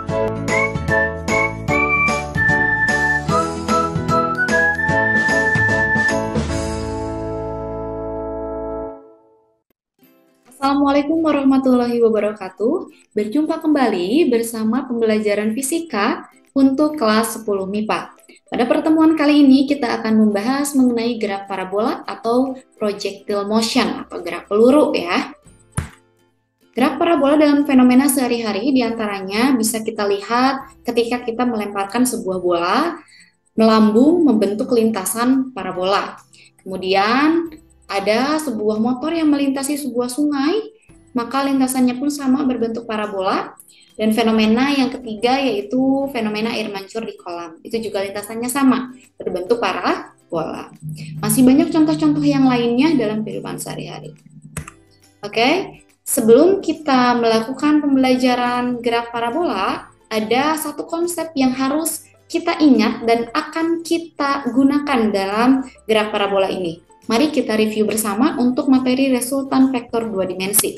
Assalamualaikum warahmatullahi wabarakatuh. Berjumpa kembali bersama pembelajaran fisika untuk kelas 10 MIPA. Pada pertemuan kali ini kita akan membahas mengenai gerak parabola atau projectile motion atau gerak peluru ya. Gerak parabola dalam fenomena sehari-hari diantaranya bisa kita lihat ketika kita melemparkan sebuah bola melambung membentuk lintasan parabola. Kemudian ada sebuah motor yang melintasi sebuah sungai, maka lintasannya pun sama berbentuk parabola. Dan fenomena yang ketiga yaitu fenomena air mancur di kolam. Itu juga lintasannya sama, berbentuk parabola. Masih banyak contoh-contoh yang lainnya dalam kehidupan sehari-hari. Oke, sebelum kita melakukan pembelajaran gerak parabola, ada satu konsep yang harus kita ingat dan akan kita gunakan dalam gerak parabola ini. Mari kita review bersama untuk materi resultan vektor 2 dimensi.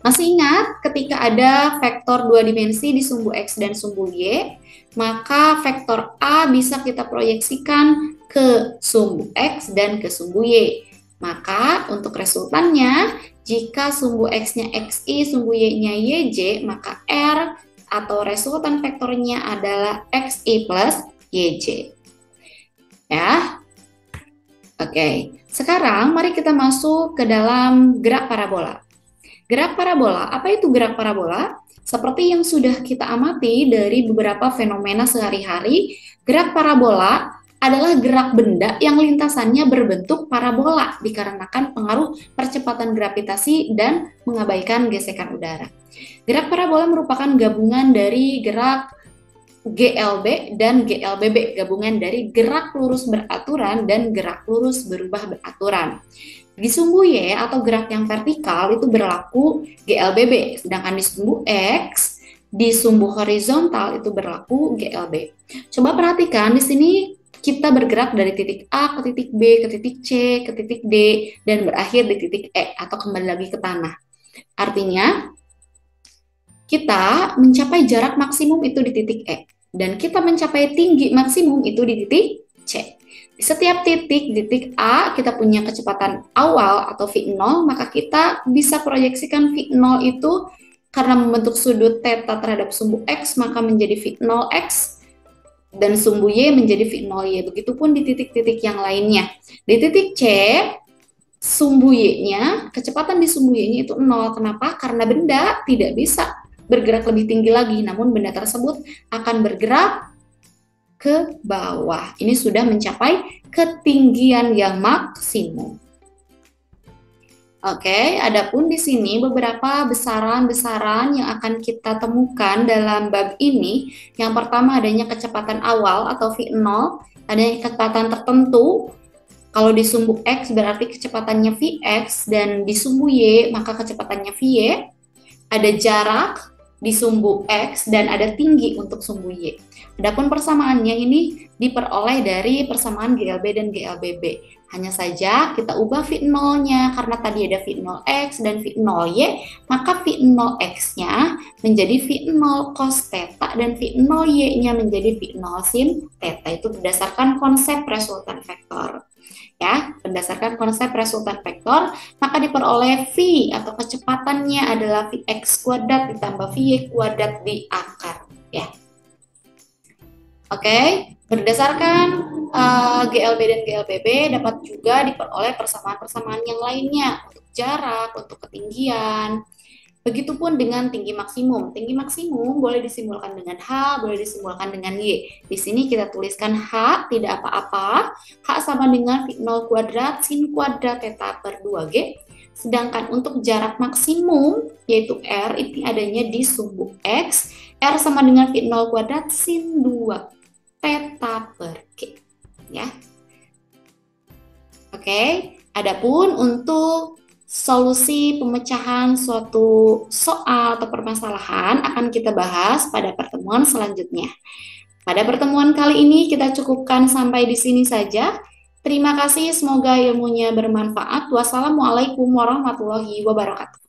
Masih ingat ketika ada vektor 2 dimensi di sumbu X dan sumbu Y, maka vektor A bisa kita proyeksikan ke sumbu X dan ke sumbu Y. Maka untuk resultannya, jika sumbu X-nya XY, sumbu Y-nya YJ, maka R atau resultan vektornya adalah XY plus YJ. Ya. Oke, sekarang mari kita masuk ke dalam gerak parabola. Gerak parabola, apa itu gerak parabola? Seperti yang sudah kita amati dari beberapa fenomena sehari-hari, gerak parabola adalah gerak benda yang lintasannya berbentuk parabola dikarenakan pengaruh percepatan gravitasi dan mengabaikan gesekan udara. Gerak parabola merupakan gabungan dari gerak GLB dan GLBB, gabungan dari gerak lurus beraturan dan gerak lurus berubah beraturan. Di sumbu Y atau gerak yang vertikal itu berlaku GLBB, sedangkan di sumbu X, di sumbu horizontal itu berlaku GLB. Coba perhatikan di sini kita bergerak dari titik A ke titik B, ke titik C, ke titik D, dan berakhir di titik E atau kembali lagi ke tanah. Artinya, kita mencapai jarak maksimum itu di titik E. Dan kita mencapai tinggi maksimum itu di titik C. Di setiap titik A kita punya kecepatan awal atau V0, maka kita bisa proyeksikan V0 itu karena membentuk sudut theta terhadap sumbu X, maka menjadi V0X, dan sumbu Y menjadi V0Y. Begitupun di titik-titik yang lainnya. Di titik C, sumbu Y-nya, kecepatan di sumbu Y-nya itu 0. Kenapa? Karena benda tidak bisa bergerak lebih tinggi lagi, namun benda tersebut akan bergerak ke bawah. Ini sudah mencapai ketinggian yang maksimum. Oke, adapun di sini beberapa besaran-besaran yang akan kita temukan dalam bab ini. Yang pertama adanya kecepatan awal atau V0, adanya kecepatan tertentu. Kalau di sumbu X berarti kecepatannya Vx, dan di sumbu Y maka kecepatannya Vy. Ada jarak di sumbu X dan ada tinggi untuk sumbu Y. Adapun persamaannya ini diperoleh dari persamaan GLB dan GLBB. Hanya saja kita ubah V0-nya karena tadi ada V0X dan V0Y, maka V0X-nya menjadi V0 cos theta dan V0Y-nya menjadi V0 sin theta. Itu berdasarkan konsep resultan vektor. Ya, berdasarkan konsep resultan vektor, maka diperoleh V atau kecepatannya adalah Vx kuadrat ditambah Vy kuadrat di akar. Ya. Oke, berdasarkan GLB dan GLBB dapat juga diperoleh persamaan-persamaan yang lainnya untuk jarak, untuk ketinggian. Begitupun dengan tinggi maksimum. Tinggi maksimum boleh disimbolkan dengan H, boleh disimbolkan dengan Y. Di sini kita tuliskan H, tidak apa-apa. H sama dengan V0 kuadrat sin kuadrat theta per 2G. Sedangkan untuk jarak maksimum, yaitu R, itu adanya di sumbu X. R sama dengan V0 kuadrat sin 2 theta per G. Ya. Oke, adapun untuk solusi pemecahan suatu soal atau permasalahan akan kita bahas pada pertemuan selanjutnya. Pada pertemuan kali ini kita cukupkan sampai di sini saja. Terima kasih, semoga ilmunya bermanfaat. Wassalamualaikum warahmatullahi wabarakatuh.